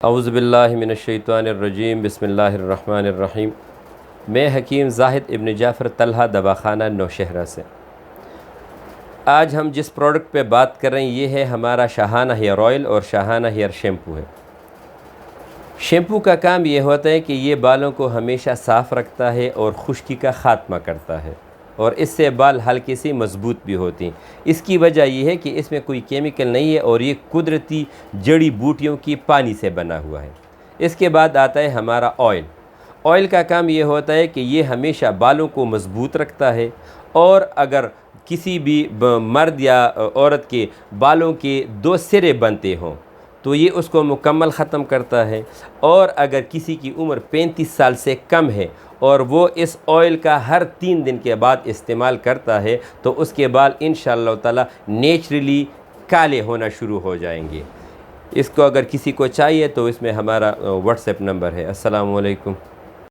औज़ुबिल्लाहि मिनश्शैतानिर्रजीम बिस्मिल्लाहिर्रहमानिर्रहीम। मैं हकीम ज़ाहिद इब्न जाफ़र तलहा दवाख़ाना नौशहरा से। आज हम जिस प्रोडक्ट पे बात कर रहे हैं ये है हमारा शाहाना हेयर ऑयल और शाहाना हेयर शैम्पू है। शैम्पू का काम ये होता है कि ये बालों को हमेशा साफ़ रखता है और खुश्की का ख़ात्मा करता है और इससे बाल हल्के से मज़बूत भी होते हैं। इसकी वजह यह है कि इसमें कोई केमिकल नहीं है और ये कुदरती जड़ी बूटियों की पानी से बना हुआ है। इसके बाद आता है हमारा ऑयल। ऑयल का काम ये होता है कि ये हमेशा बालों को मज़बूत रखता है और अगर किसी भी मर्द या औरत के बालों के दो सिरे बनते हों तो ये उसको मुकम्मल ख़त्म करता है। और अगर किसी की उम्र 35 साल से कम है और वो इस ऑयल का हर 3 दिन के बाद इस्तेमाल करता है तो उसके बाल इंशाअल्लाह ताला नेचुरली काले होना शुरू हो जाएंगे। इसको अगर किसी को चाहिए तो इसमें हमारा व्हाट्सएप नंबर है। अस्सलामु अलैकुम।